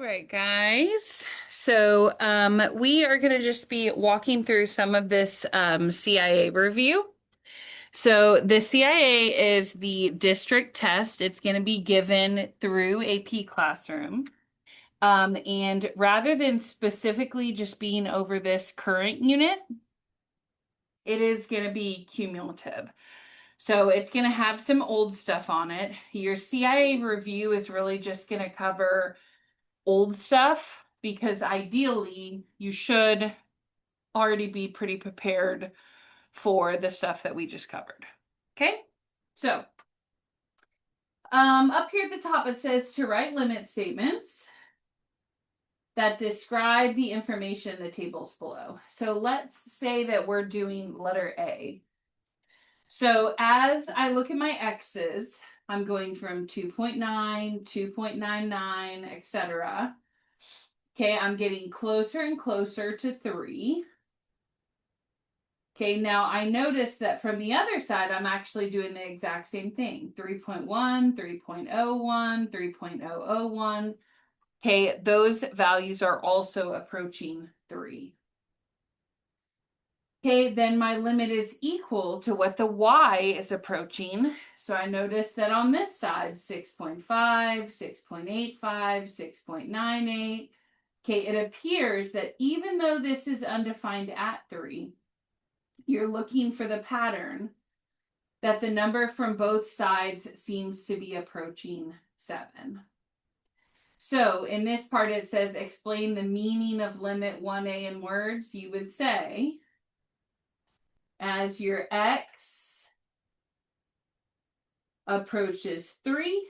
right, guys. So we are going to just be walking through some of this CIA review. So the CIA is the district test. It's going to be given through AP Classroom. And rather than specifically just being over this current unit, it is going to be cumulative. So it's going to have some old stuff on it. Your CIA review is really just going to cover old stuff because ideally you should already be pretty prepared for the stuff that we just covered. Okay, so up here at the top it says to write limit statements that describe the information in the tables below. So let's say that we're doing letter A. So as I look at my x's, I'm going from 2.9, 2.99, etc. Okay, I'm getting closer and closer to 3. Okay, now I notice that from the other side, I'm actually doing the exact same thing. 3.1, 3.01, 3.001. Okay, those values are also approaching 3. Okay, then my limit is equal to what the y is approaching. So I notice that on this side, 6.5, 6.85, 6.98. Okay, it appears that even though this is undefined at 3, you're looking for the pattern that the number from both sides seems to be approaching 7. So in this part, it says, explain the meaning of limit 1a in words. You would say, as your x approaches 3,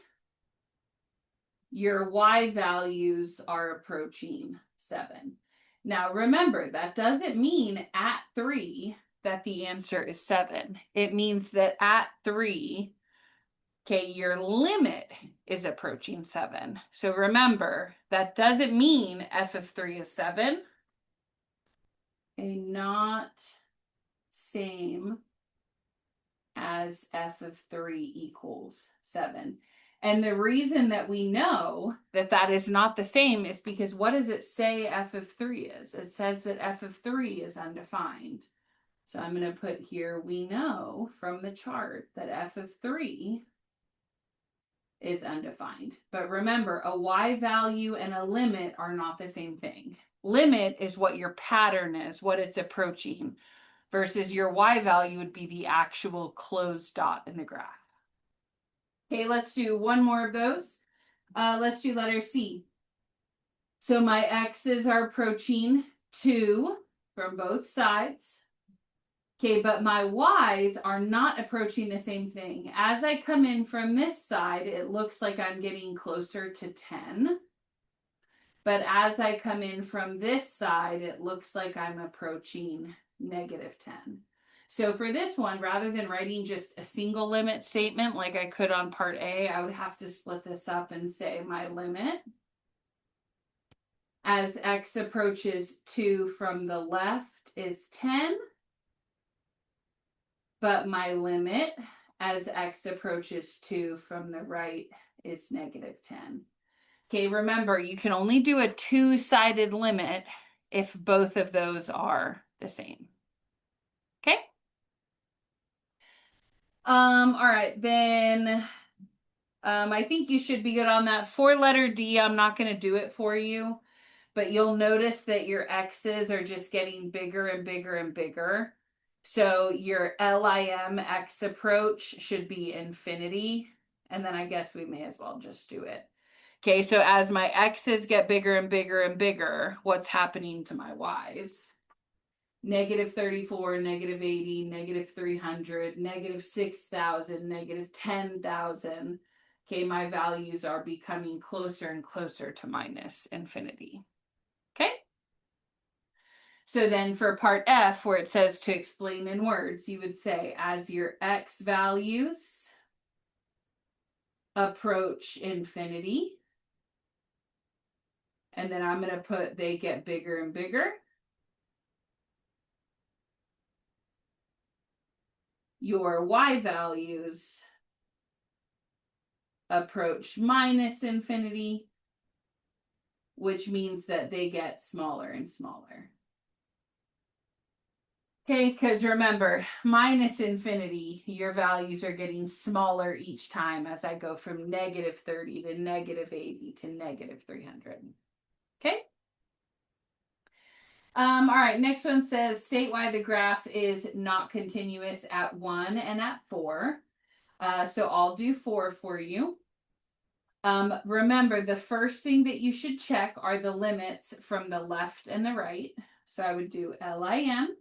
your y values are approaching 7. Now remember, that doesn't mean at 3 that the answer is 7. It means that at 3, okay, your limit is approaching 7. So remember, that doesn't mean f of 3 is 7. Not same as f of 3 equals 7. And the reason that we know that that is not the same is because what does it say f of 3 is? It says that f of 3 is undefined. So I'm going to put here, we know from the chart that f of 3 is undefined. But remember, a y value and a limit are not the same thing. Limit is what your pattern is, what it's approaching, versus your y value would be the actual closed dot in the graph. Okay, let's do one more of those. Let's do letter C. So my x's are approaching 2 from both sides. Okay, but my y's are not approaching the same thing. As I come in from this side, it looks like I'm getting closer to 10. But as I come in from this side, it looks like I'm approaching negative 10. So for this one, rather than writing just a single limit statement like I could on part A, I would have to split this up and say my limit as x approaches 2 from the left is 10. But my limit as x approaches 2 from the right is negative 10. Okay, remember, you can only do a two-sided limit if both of those are the same. Okay? All right, then I think you should be good on that. For letter D, I'm not going to do it for you, but you'll notice that your x's are just getting bigger and bigger and bigger. So your LIM x approach should be infinity. And then I guess we may as well just do it. Okay, so as my x's get bigger and bigger and bigger, what's happening to my y's? Negative 34, negative 80, negative 300, negative 6,000, negative 10,000. Okay, my values are becoming closer and closer to minus infinity. Okay? So then for part F, where it says to explain in words, you would say, as your x values approach infinity, and then I'm going to put they get bigger and bigger, your y values approach minus infinity, which means that they get smaller and smaller. Okay, because remember, minus infinity, your values are getting smaller each time as I go from negative 30 to negative 80 to negative 300. Okay? All right, next one says, state why the graph is not continuous at 1 and at 4. So I'll do 4 for you. Remember, the first thing that you should check are the limits from the left and the right. So I would do LIM.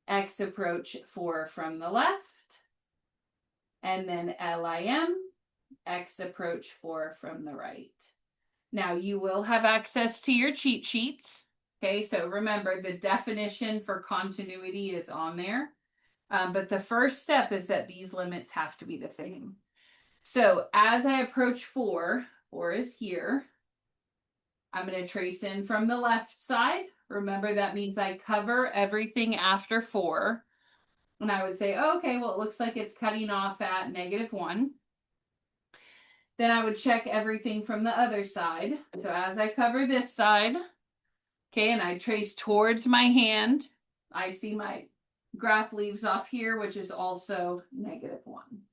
X approach 4 from the left, and then LIM, X approach 4 from the right. Now you will have access to your cheat sheets. Okay, so remember the definition for continuity is on there. But the first step is that these limits have to be the same. So as I approach 4, 4 is here. I'm going to trace in from the left side. Remember, that means I cover everything after 4. And I would say, oh, okay, well, it looks like it's cutting off at -1. Then I would check everything from the other side. So as I cover this side, okay, and I trace towards my hand, I see my graph leaves off here, which is also -1.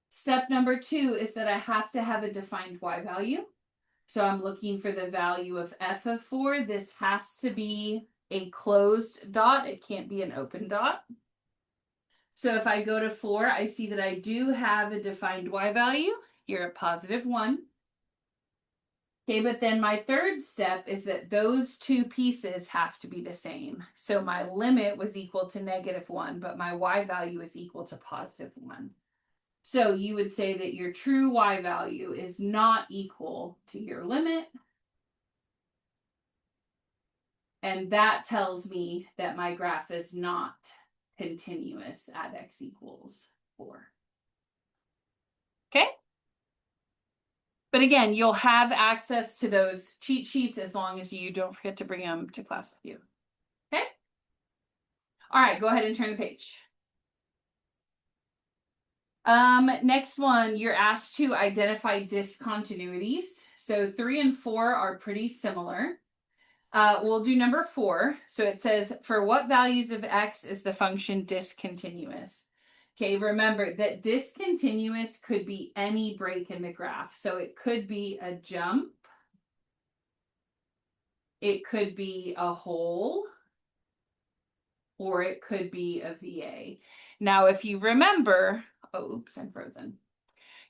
Step number 2 is that I have to have a defined y value. So I'm looking for the value of f of 4. This has to be a closed dot. It can't be an open dot. So if I go to 4, I see that I do have a defined y value here at +1. Okay, but then my third step is that those two pieces have to be the same. So my limit was equal to -1, but my y value is equal to +1. So you would say that your true y value is not equal to your limit. And that tells me that my graph is not continuous at x equals 4. Okay? But again, you'll have access to those cheat sheets as long as you don't forget to bring them to class with you. Okay? All right, go ahead and turn the page. Next one, you're asked to identify discontinuities. So 3 and 4 are pretty similar. We'll do number 4. So it says, for what values of x is the function discontinuous? Okay, remember that discontinuous could be any break in the graph. So it could be a jump. It could be a hole. Or it could be a VA. Now, if you remember, oh, oops, I'm frozen.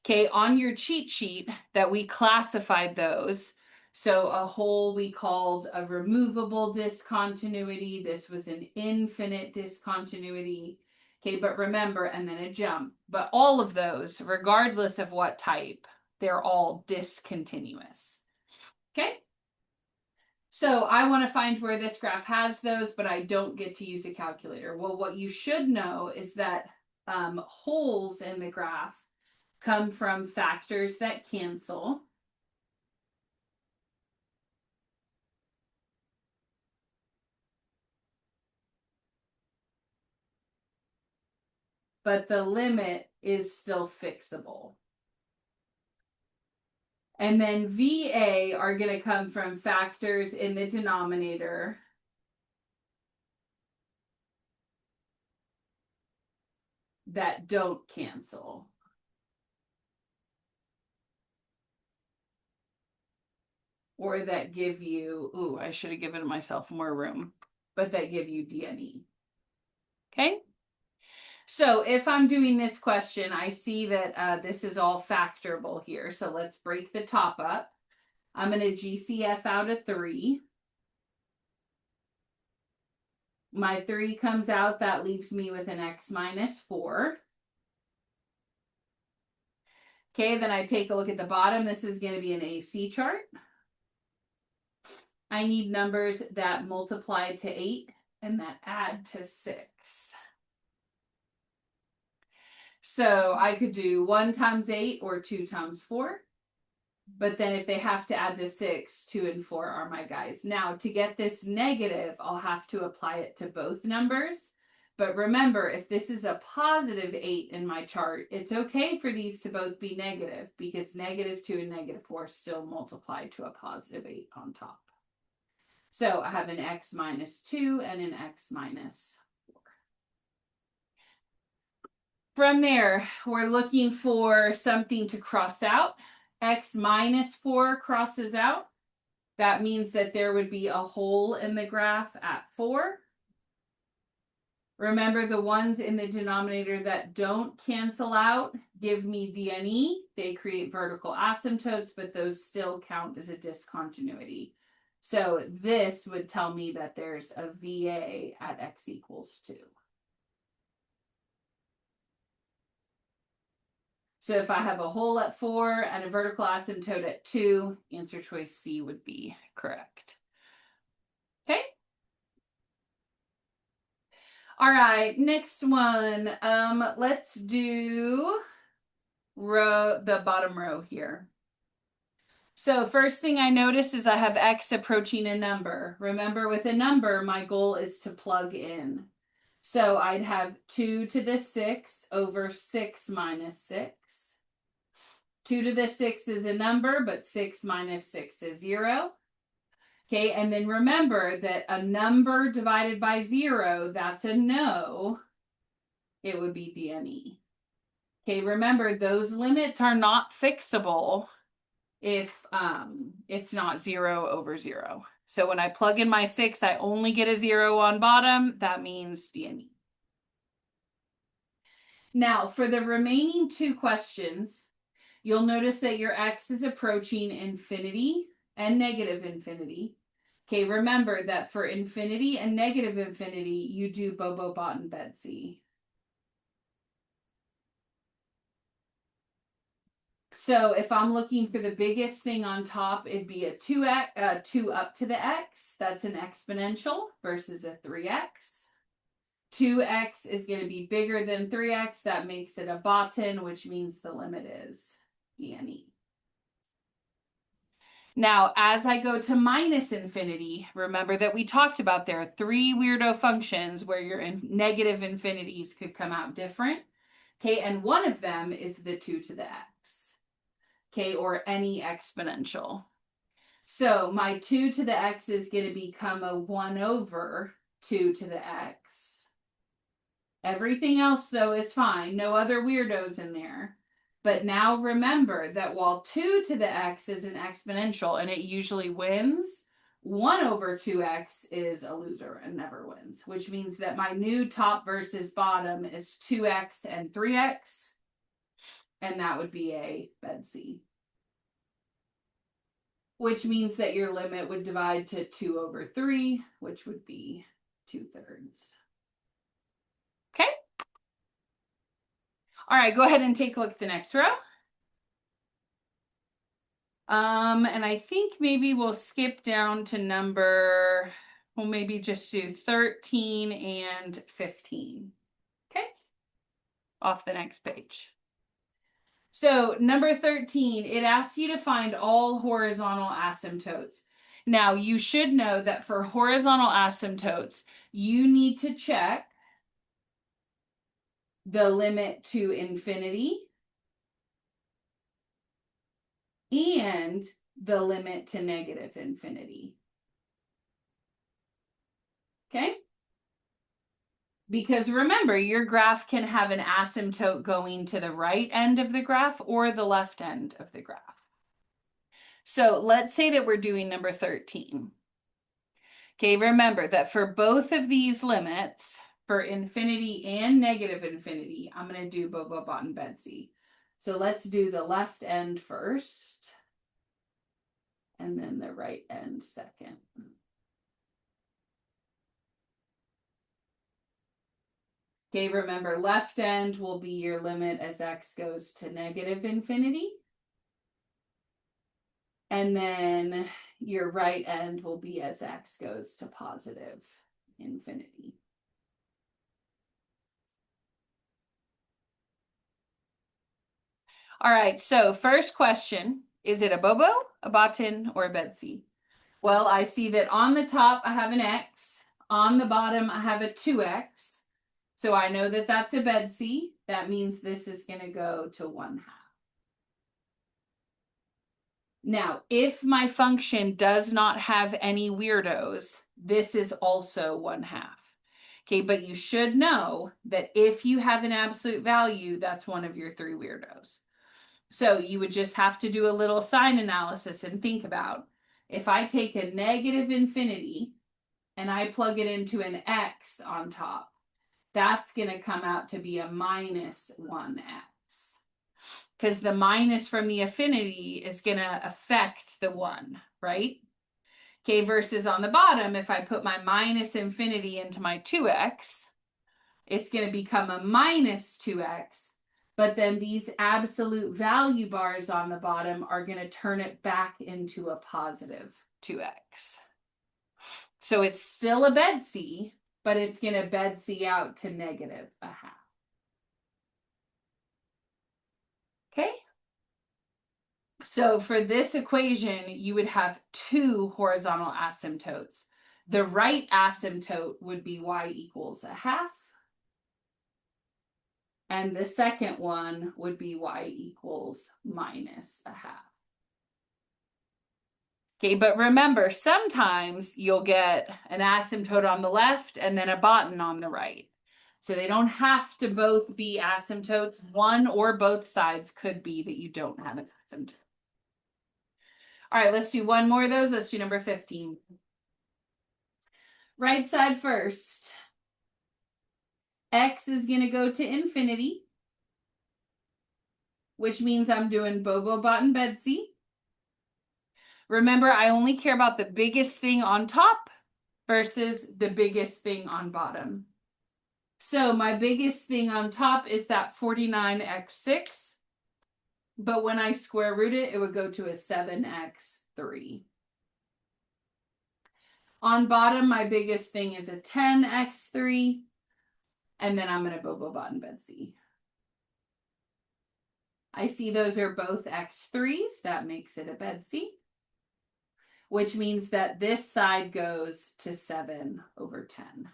Okay, on your cheat sheet that we classified those. So a hole we called a removable discontinuity. This was an infinite discontinuity. Okay, but remember, and then a jump. But all of those, regardless of what type, they're all discontinuous. Okay? So I want to find where this graph has those, but I don't get to use a calculator. Well, what you should know is that holes in the graph come from factors that cancel. But the limit is still fixable. And then VA are going to come from factors in the denominator that don't cancel. Or that give you, ooh, I should have given myself more room, but that give you DNE. Okay? So if I'm doing this question, I see that this is all factorable here. So let's break the top up. I'm going to GCF out a 3. My 3 comes out. That leaves me with an x minus 4. Okay, then I take a look at the bottom. This is going to be an AC chart. I need numbers that multiply to 8 and that add to 6. So I could do 1 times 8 or 2 times 4. But then if they have to add to 6, 2 and 4 are my guys. Now, to get this negative, I'll have to apply it to both numbers. But remember, if this is a positive 8 in my chart, it's okay for these to both be negative because -2 and -4 still multiply to a positive 8 on top. So I have an x minus 2 and an x minus 4. From there, we're looking for something to cross out. X minus 4 crosses out. That means that there would be a hole in the graph at 4. Remember, the ones in the denominator that don't cancel out give me DNE. They create vertical asymptotes, but those still count as a discontinuity. So this would tell me that there's a VA at x equals 2. So if I have a hole at 4 and a vertical asymptote at 2, answer choice C would be correct. Okay. All right, next one. Let's do the bottom row here. So first thing I notice is I have x approaching a number. Remember, with a number, my goal is to plug in. So I'd have 2 to the 6 over 6 minus 6. 2 to the 6 is a number, but 6 minus 6 is 0. Okay, and then remember that a number divided by 0, that's a no. It would be DNE. Okay, remember, those limits are not fixable if it's not 0 over 0. So when I plug in my 6, I only get a 0 on bottom. That means DNE. Now, for the remaining 2 questions, you'll notice that your x is approaching infinity and negative infinity. Okay, remember that for infinity and negative infinity, you do Bobo, Bot, and Betsy. So if I'm looking for the biggest thing on top, it'd be a 2 up to the x. That's an exponential versus a 3x. 2x is going to be bigger than 3x. That makes it a botan, which means the limit is DNE. Now, as I go to minus infinity, remember that we talked about there are 3 weirdo functions where your negative infinities could come out different. Okay, and one of them is the 2 to the x. Okay, or any exponential. So my 2 to the x is going to become a 1 over 2 to the x. Everything else, though, is fine. No other weirdos in there. But now remember that while 2 to the x is an exponential and it usually wins, 1 over 2x is a loser and never wins, which means that my new top versus bottom is 2x and 3x, and that would be a Betsy. Which means that your limit would divide to 2 over 3, which would be 2/3. Okay? All right, go ahead and take a look at the next row. And I think maybe we'll skip down to number, we'll maybe just do 13 and 15. Okay? Off the next page. So number 13, it asks you to find all horizontal asymptotes. Now, you should know that for horizontal asymptotes, you need to check the limit to infinity and the limit to negative infinity. Okay? Because remember, your graph can have an asymptote going to the right end of the graph or the left end of the graph. So let's say that we're doing number 13. Okay, remember that for both of these limits, for infinity and negative infinity, I'm going to do Bobo, Bot, and Betsy. So let's do the left end first, and then the right end second. Okay, remember, left end will be your limit as x goes to negative infinity. And then your right end will be as x goes to positive infinity. All right, so first question, is it a Bobo, a Botan, or a Betsy? Well, I see that on the top I have an x, on the bottom I have a 2x. So I know that that's a bed C. That means this is going to go to 1/2. Now, if my function does not have any weirdos, this is also 1/2. Okay, but you should know that if you have an absolute value, that's one of your 3 weirdos. So you would just have to do a little sign analysis and think about, if I take a negative infinity and I plug it into an x on top, that's going to come out to be a minus 1x. Because the minus from the affinity is going to affect the 1, right? Okay, versus on the bottom, if I put my minus infinity into my 2x, it's going to become a minus 2x. But then these absolute value bars on the bottom are going to turn it back into a positive 2x. So it's still a bed C, but it's going to bed C out to negative 1/2. Okay? So for this equation, you would have 2 horizontal asymptotes. The right asymptote would be y equals 1/2. And the second one would be y equals minus 1/2. Okay, but remember, sometimes you'll get an asymptote on the left and then a botan on the right. So they don't have to both be asymptotes. One or both sides could be that you don't have an asymptote. All right, let's do one more of those. Let's do number 15. Right side first. X is going to go to infinity, which means I'm doing Bobo, Botan, Betsy. Remember, I only care about the biggest thing on top versus the biggest thing on bottom. So my biggest thing on top is that 49x6. But when I square root it, it would go to a 7x3. On bottom, my biggest thing is a 10x3. And then I'm going to Bobo, Botan, Betsy. I see those are both x3s. That makes it a Betsy. Which means that this side goes to 7/10.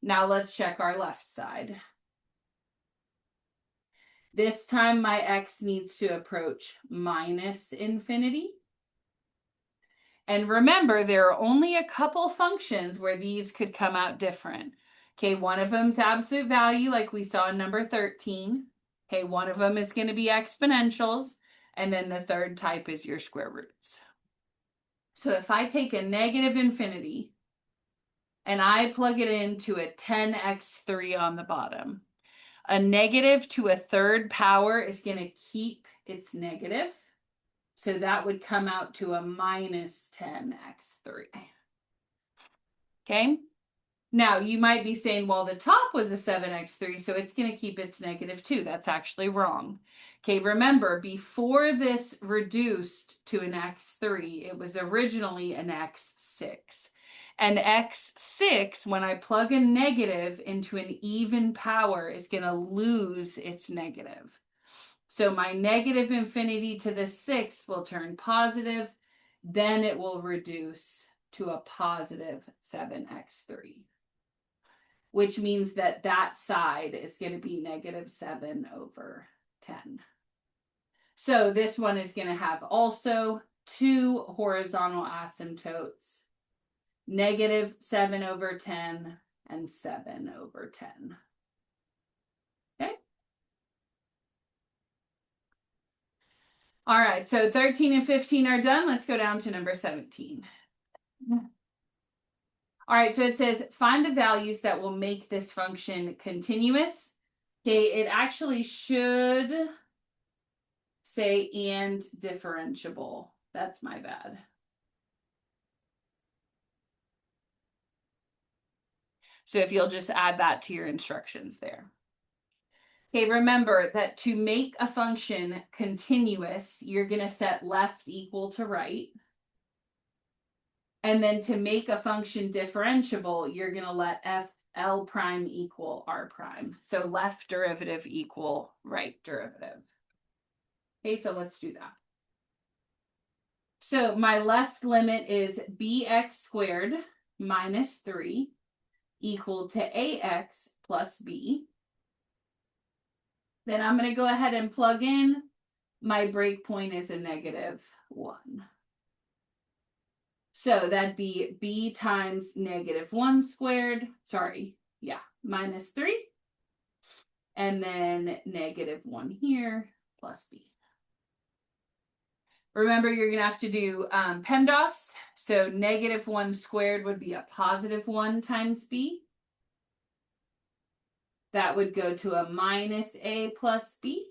Now let's check our left side. This time my x needs to approach minus infinity. And remember, there are only a couple functions where these could come out different. Okay, one of them's absolute value, like we saw in number 13. Okay, one of them is going to be exponentials. And then the third type is your square roots. So if I take a negative infinity and I plug it into a 10x3 on the bottom, a negative to a third power is going to keep its negative. So that would come out to a minus 10x3. Okay. Now you might be saying, well, the top was a 7x3, so it's going to keep its negative too. That's actually wrong. Okay, remember, before this reduced to an x3, it was originally an x6. And x6, when I plug a negative into an even power, is going to lose its negative. So my negative infinity to the 6 will turn positive. Then it will reduce to a positive 7x3. Which means that that side is going to be negative 7/10. So this one is going to have also 2 horizontal asymptotes, negative 7/10 and 7/10. Okay. All right, so 13 and 15 are done. Let's go down to number 17. All right, so it says, find the values that will make this function continuous. Okay, it actually should say and differentiable. That's my bad. So if you'll just add that to your instructions there. Okay, remember that to make a function continuous, you're going to set left equal to right. And then to make a function differentiable, you're going to let L prime equal R prime. So left derivative equal right derivative. Okay, so let's do that. So my left limit is bx squared minus 3 equal to ax plus b. Then I'm going to go ahead and plug in. My breakpoint is a -1. So that'd be b times -1 squared. Sorry, yeah, -3. And then -1 here plus b. Remember, you're going to have to do PEMDAS. So -1 squared would be a +1 times b. That would go to a -a plus b.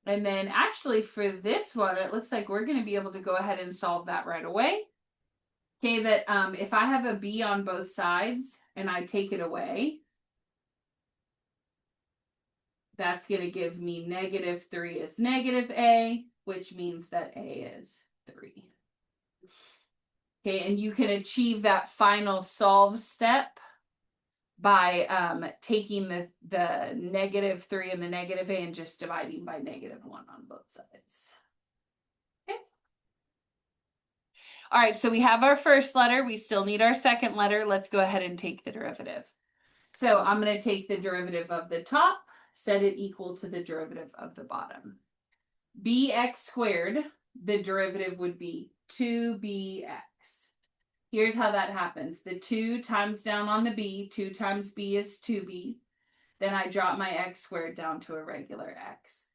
And then actually for this one, it looks like we're going to be able to go ahead and solve that right away. Okay, that if I have a b on both sides and I take it away, that's going to give me -3 is -a, which means that a is 3. Okay, and you can achieve that final solve step by taking the -3 and the -a and just dividing by -1 on both sides. Okay. All right, so we have our first letter. We still need our second letter. Let's go ahead and take the derivative. So I'm going to take the derivative of the top, set it equal to the derivative of the bottom. Bx squared, the derivative would be 2bx. Here's how that happens. The 2 times down on the b, 2 times b is 2b. Then I drop my x squared down to a regular x.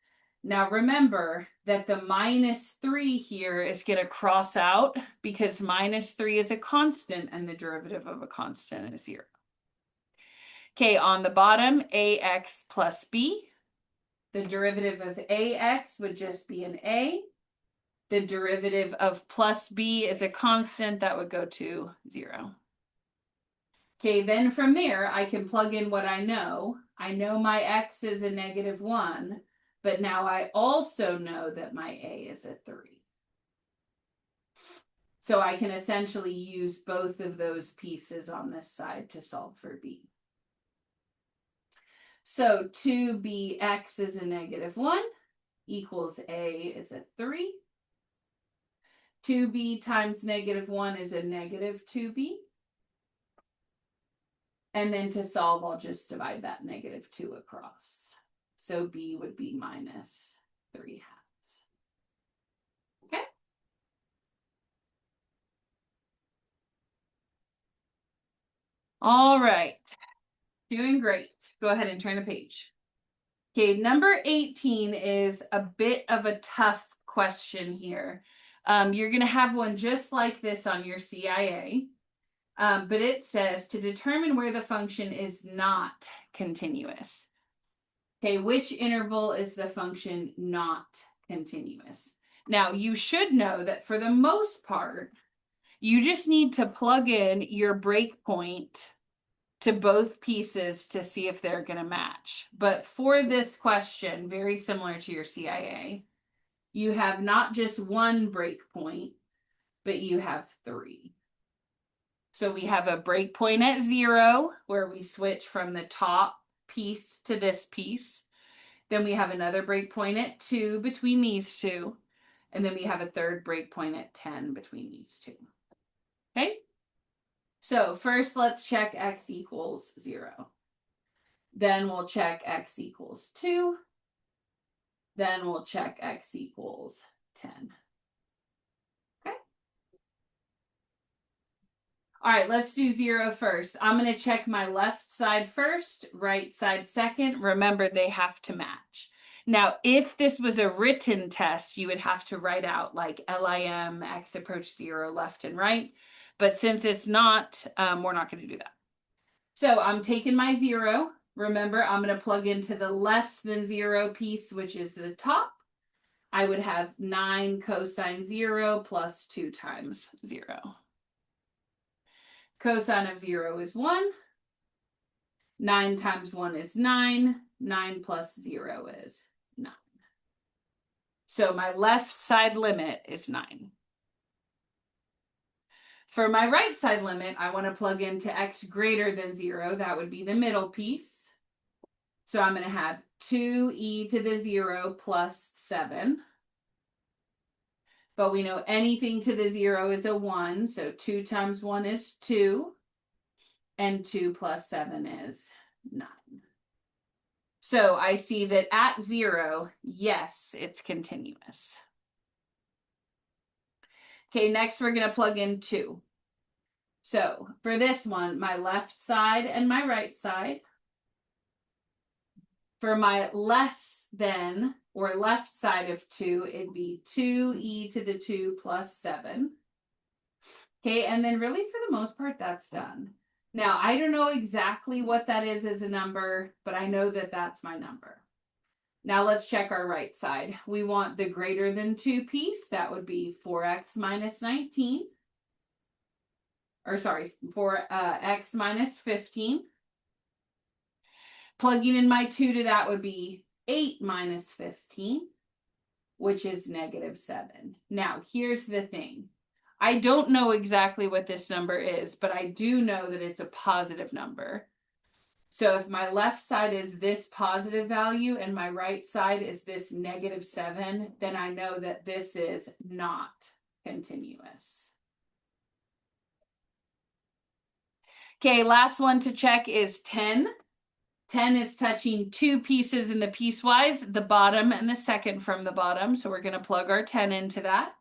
Now remember that the -3 here is going to cross out because -3 is a constant and the derivative of a constant is 0. Okay, on the bottom, ax plus b. The derivative of ax would just be an a. The derivative of plus b is a constant that would go to 0. Okay, then from there, I can plug in what I know. I know my x is a -1, but now I also know that my a is a 3. So I can essentially use both of those pieces on this side to solve for b. So 2bx is a -1 equals a is a 3. 2b times -1 is a -2b. And then to solve, I'll just divide that -2 across. So b would be -3/2. Okay. All right. Doing great. Go ahead and turn the page. Okay, number 18 is a bit of a tough question here. You're going to have one just like this on your CIA. But it says to determine where the function is not continuous. Okay, which interval is the function not continuous? Now, you should know that for the most part, you just need to plug in your breakpoint to both pieces to see if they're going to match. But for this question, very similar to your CIA, you have not just one breakpoint, but you have 3. So we have a breakpoint at 0 where we switch from the top piece to this piece. Then we have another breakpoint at 2 between these two. And then we have a third breakpoint at 10 between these two. Okay? So first let's check x equals 0. Then we'll check x equals 2. Then we'll check x equals 10. All right, let's do 0 first. I'm going to check my left side first, right side second. Remember, they have to match. Now, if this was a written test, you would have to write out like LIM, x approach 0, left and right. But since it's not, we're not going to do that. So I'm taking my 0. Remember, I'm going to plug into the less than 0 piece, which is the top. I would have 9 cosine 0 plus 2 times 0. Cosine of 0 is 1. 9 times 1 is 9. 9 plus 0 is 9. So my left side limit is 9. For my right side limit, I want to plug into x greater than 0. That would be the middle piece. So I'm going to have 2e to the 0 plus 7. but we know anything to the 0 is a 1, so 2 times 1 is 2, and 2 plus 7 is 9. So I see that at 0, yes, it's continuous. Okay, next we're going to plug in 2. So for this one, my left side and my right side. For my less than, or left side of 2, it'd be 2e to the 2 plus 7. Okay, and then really for the most part, that's done. Now, I don't know exactly what that is as a number, but I know that that's my number. Now let's check our right side. We want the greater than 2 piece. That would be 4x minus 19. Or sorry, 4x minus 15. Plugging in my 2 to that would be 8 minus 15, which is negative 7. Now, here's the thing. I don't know exactly what this number is, but I do know that it's a positive number. So if my left side is this positive value and my right side is this negative 7, then I know that this is not continuous. Okay, last one to check is 10. 10 is touching 2 pieces in the piecewise, the bottom and the second from the bottom. So we're going to plug our 10 into that.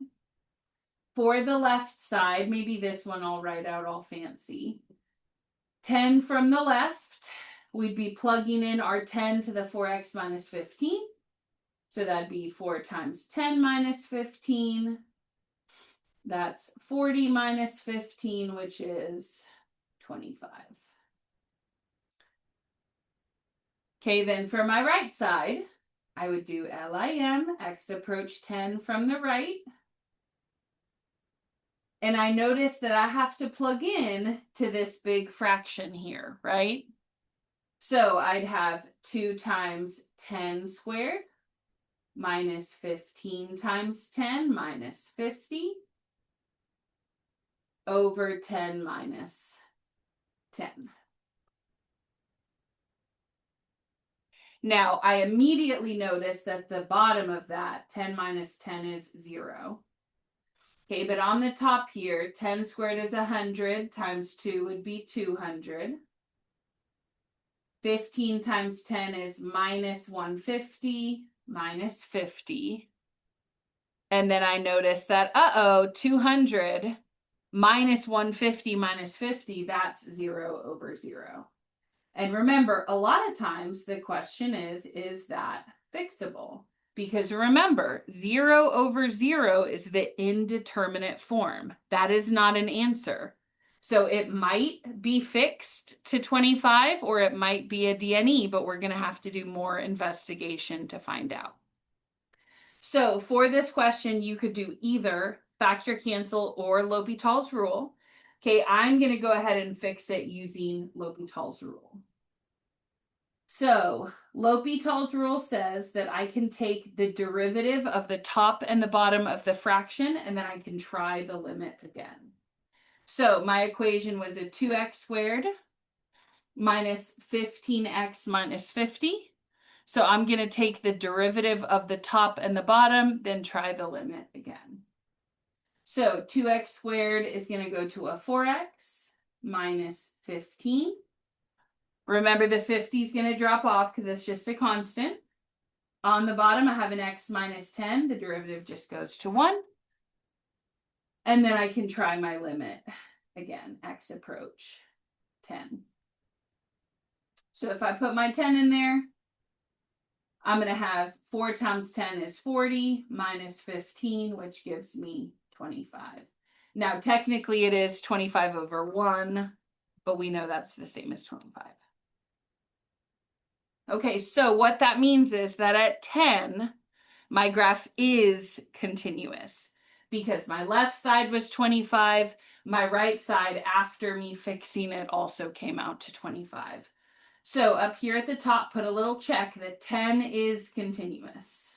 For the left side, maybe this one I'll write out all fancy. 10 from the left, we'd be plugging in our 10 to the 4x minus 15. So that'd be 4 times 10 minus 15. That's 40 minus 15, which is 25. Okay, then for my right side, I would do LIM, x approach 10 from the right. And I notice that I have to plug in to this big fraction here, right? So I'd have 2 times 10 squared minus 15 times 10 minus 50 over 10 minus 10. Now, I immediately notice that the bottom of that, 10 minus 10 is 0. Okay, but on the top here, 10 squared is 100 times 2 would be 200. 15 times 10 is minus 150 minus 50. And then I notice that, 200 minus 150 minus 50, that's 0 over 0. And remember, a lot of times the question is that fixable? Because remember, 0 over 0 is the indeterminate form. That is not an answer. So it might be fixed to 25 or it might be a DNE, but we're going to have to do more investigation to find out. So for this question, you could do either factor cancel or L'Hopital's rule. Okay, I'm going to go ahead and fix it using L'Hopital's rule. So L'Hopital's rule says that I can take the derivative of the top and the bottom of the fraction, and then I can try the limit again. So my equation was a 2x squared minus 15x minus 50. So I'm going to take the derivative of the top and the bottom, then try the limit again. So 2x squared is going to go to a 4x minus 15. Remember, the 50 is going to drop off because it's just a constant. On the bottom, I have an x minus 10. The derivative just goes to 1. And then I can try my limit. Again, x approach 10. So if I put my 10 in there, I'm going to have 4 times 10 is 40 minus 15, which gives me 25. Now, technically, it is 25 over 1, but we know that's the same as 25. Okay, so what that means is that at 10, my graph is continuous because my left side was 25, my right side after me fixing it also came out to 25. So up here at the top, put a little check that 10 is continuous.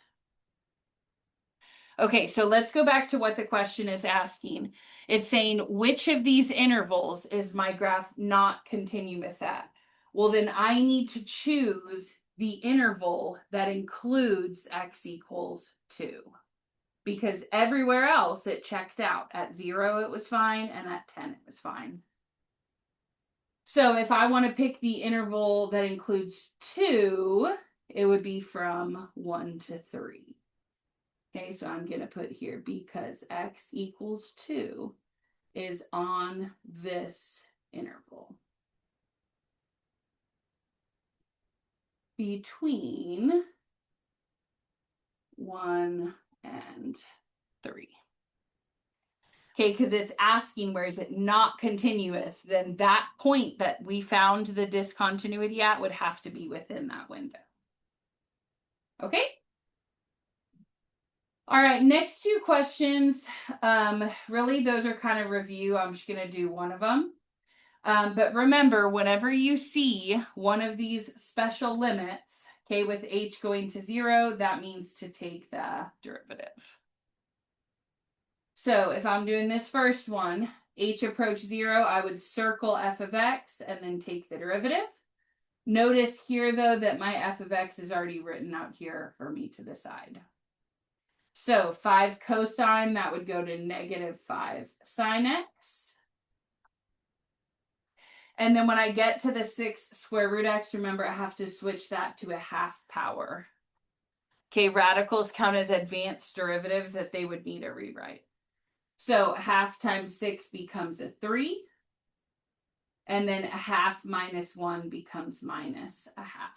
Okay, so let's go back to what the question is asking. It's saying, which of these intervals is my graph not continuous at? Well, then I need to choose the interval that includes x equals 2. because everywhere else it checked out. At 0, it was fine, and at 10, it was fine. So if I want to pick the interval that includes 2, it would be from 1 to 3. Okay, so I'm going to put here because x equals 2 is on this interval between 1 and 3. Okay, because it's asking where is it not continuous, then that point that we found the discontinuity at would have to be within that window. Okay? All right, next 2 questions. Really, those are kind of review. I'm just going to do one of them. But remember, whenever you see one of these special limits, okay, with h going to 0, that means to take the derivative. So if I'm doing this first one, h approach 0, I would circle f of x and then take the derivative. Notice here, though, that my f of x is already written out here for me to the side. So 5 cosine, that would go to negative 5 sine x. And then when I get to the 6 square root x, remember I have to switch that to a half power. Okay, radicals count as advanced derivatives that they would need a rewrite. So half times 6 becomes a 3. And then a half minus 1 becomes minus a half.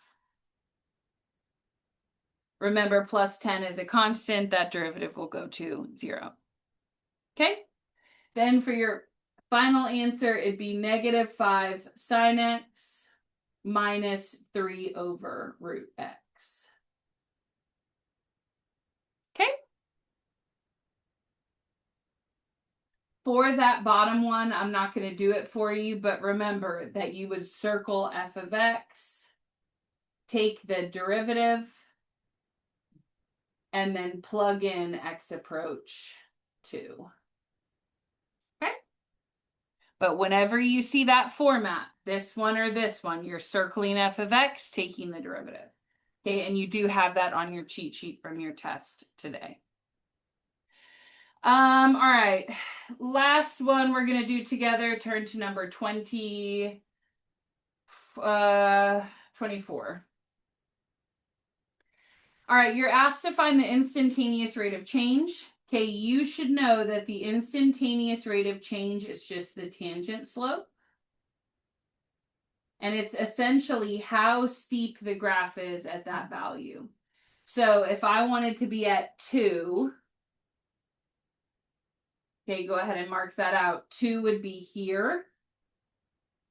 Remember, plus 10 is a constant. That derivative will go to 0. Okay? Then for your final answer, it'd be negative 5 sine x minus 3 over root x. Okay? For that bottom one, I'm not going to do it for you, but remember that you would circle f of x, take the derivative, and then plug in x approach 2. Okay? But whenever you see that format, this one or this one, you're circling f of x, taking the derivative. Okay, and you do have that on your cheat sheet from your test today. All right, last one we're gonna do together, turn to number 24. All right, you're asked to find the instantaneous rate of change. Okay, you should know that the instantaneous rate of change is just the tangent slope. And it's essentially how steep the graph is at that value. So if I wanted to be at 2, okay, go ahead and mark that out. 2 would be here.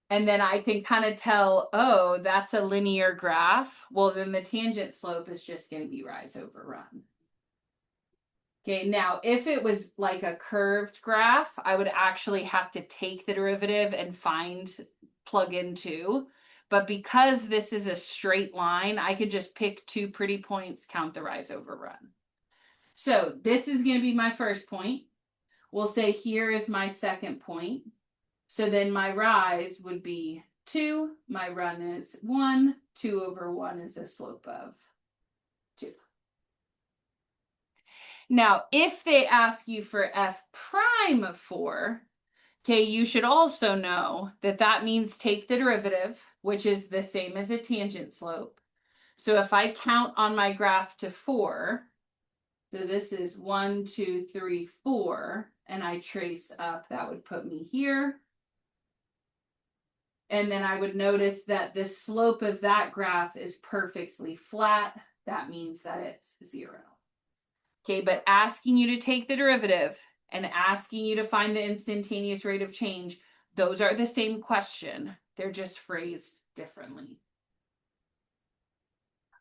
And then I can kind of tell, oh, that's a linear graph. Well, then the tangent slope is just going to be rise over run. Okay, now if it was like a curved graph, I would actually have to take the derivative and plug in 2. But because this is a straight line, I could just pick 2 pretty points, count the rise over run. So this is going to be my first point. We'll say here is my second point. So then my rise would be 2. My run is 1. 2 over 1 is a slope of 2. Now, if they ask you for f prime of 4, okay, you should also know that that means take the derivative, which is the same as a tangent slope. So if I count on my graph to 4, so this is 1, 2, 3, 4, and I trace up, that would put me here. And then I would notice that the slope of that graph is perfectly flat. That means that it's 0. Okay, but asking you to take the derivative and asking you to find the instantaneous rate of change, those are the same question. They're just phrased differently.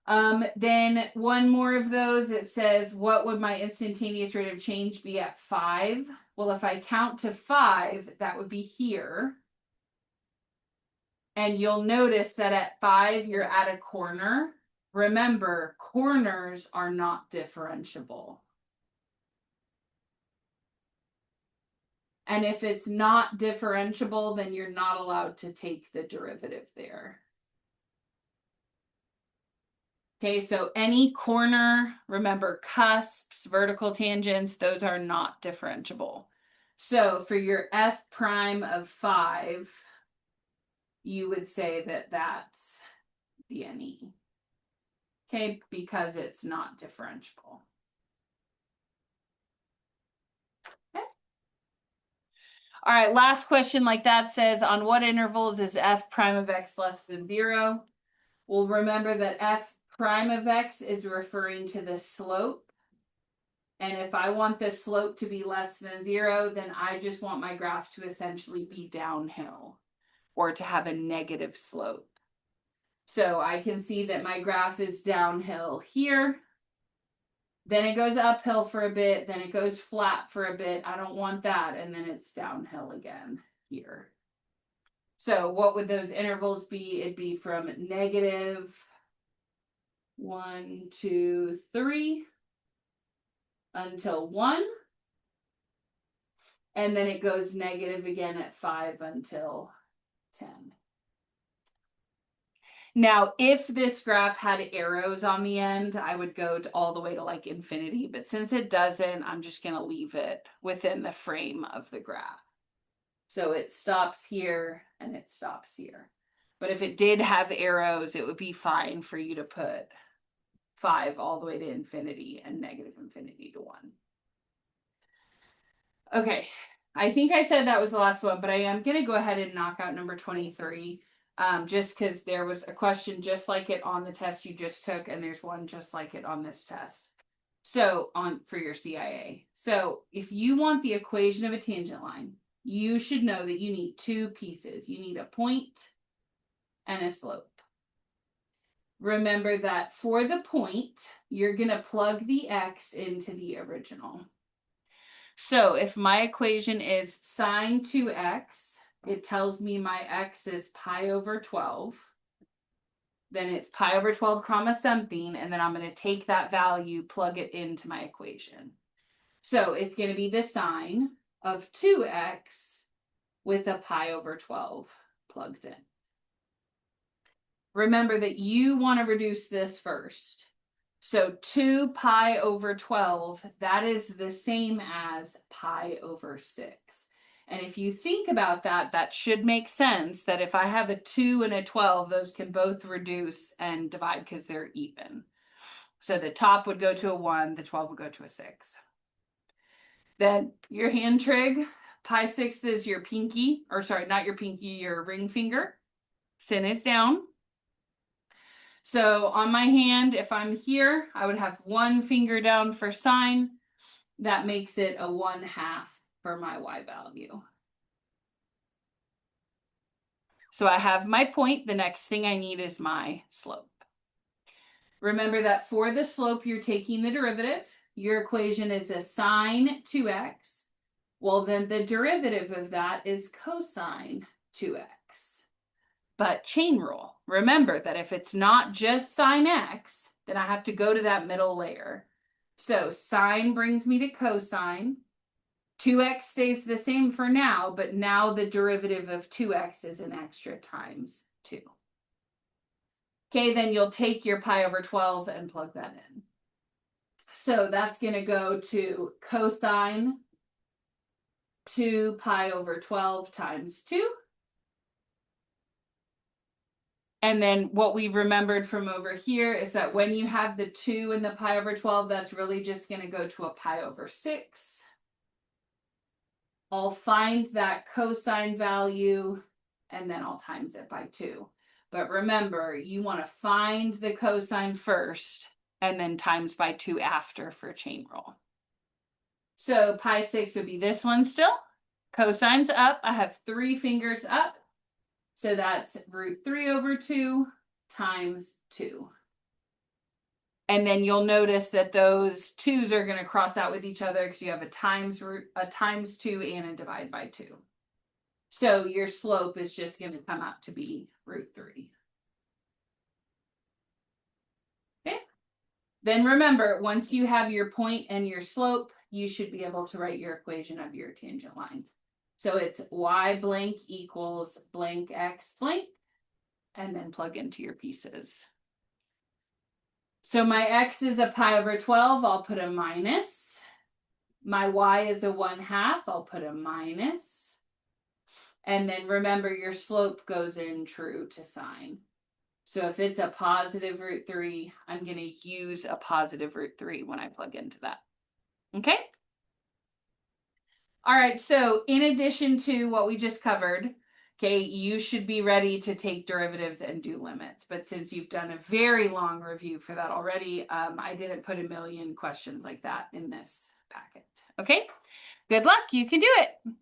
Then one more of those, it says, what would my instantaneous rate of change be at 5? Well, if I count to 5, that would be here. And you'll notice that at 5, you're at a corner. Remember, corners are not differentiable. And if it's not differentiable, then you're not allowed to take the derivative there. Okay, so any corner, remember cusps, vertical tangents, those are not differentiable. So for your f prime of 5, you would say that that's DNE. Okay, because it's not differentiable. Okay. All right, last question like that says, on what intervals is f prime of x less than 0? Well, remember that f prime of x is referring to the slope. And if I want the slope to be less than 0, then I just want my graph to essentially be downhill or to have a negative slope. So I can see that my graph is downhill here. Then it goes uphill for a bit. Then it goes flat for a bit. I don't want that. And then it's downhill again here. So what would those intervals be? It'd be from negative 1, 2, 3 until 1. And then it goes negative again at 5 until 10. Now, if this graph had arrows on the end, I would go all the way to like infinity. But since it doesn't, I'm just going to leave it within the frame of the graph. So it stops here and it stops here. But if it did have arrows, it would be fine for you to put 5 all the way to infinity and negative infinity to 1. Okay, I think I said that was the last one, but I am going to go ahead and knock out number 23, just because there was a question just like it on the test you just took, and there's one just like it on this test. So for your CIA. So if you want the equation of a tangent line, you should know that you need 2 pieces. You need a point and a slope. Remember that for the point, you're going to plug the x into the original. So if my equation is sine 2x, it tells me my x is pi over 12. Then it's pi over 12 comma something, and then I'm going to take that value, plug it into my equation. So it's going to be the sine of 2x with a pi over 12 plugged in. Remember that you want to reduce this first. So 2 pi over 12, that is the same as pi over 6. And if you think about that, that should make sense that if I have a 2 and a 12, those can both reduce and divide because they're even. So the top would go to a 1, the 12 would go to a 6. Then your hand trig, pi 6 is your pinky, or sorry, not your pinky, your ring finger. Sin is down. So on my hand, if I'm here, I would have 1 finger down for sine. That makes it a 1/2 for my y value. So I have my point. The next thing I need is my slope. Remember that for the slope, you're taking the derivative. Your equation is a sine 2x. Well, then the derivative of that is cosine 2x. But chain rule, remember that if it's not just sine x, then I have to go to that middle layer. So sine brings me to cosine. 2x stays the same for now, but now the derivative of 2x is an extra times 2. Okay, then you'll take your pi over 12 and plug that in. So that's going to go to cosine 2 pi over 12 times 2. And then what we remembered from over here is that when you have the 2 in the pi over 12, that's really just going to go to a pi over 6. I'll find that cosine value, and then I'll times it by 2. But remember, you want to find the cosine first, and then times by 2 after for chain rule. So pi 6 would be this one still. Cosine's up. I have 3 fingers up. So that's root 3 over 2 times 2. And then you'll notice that those 2's are going to cross out with each other because you have a times 2 and a divide by 2. So your slope is just going to come out to be root 3. Okay. Then remember, once you have your point and your slope, you should be able to write your equation of your tangent line. So it's y blank equals blank x blank, and then plug into your pieces. So my x is a pi over 12, I'll put a minus. My y is a 1/2, I'll put a minus. And then remember your slope goes in true to sine. So if it's a positive root 3, I'm going to use a positive root 3 when I plug into that. Okay? All right, so in addition to what we just covered, okay, you should be ready to take derivatives and do limits. But since you've done a very long review for that already, I didn't put a million questions like that in this packet. Okay, good luck. You can do it.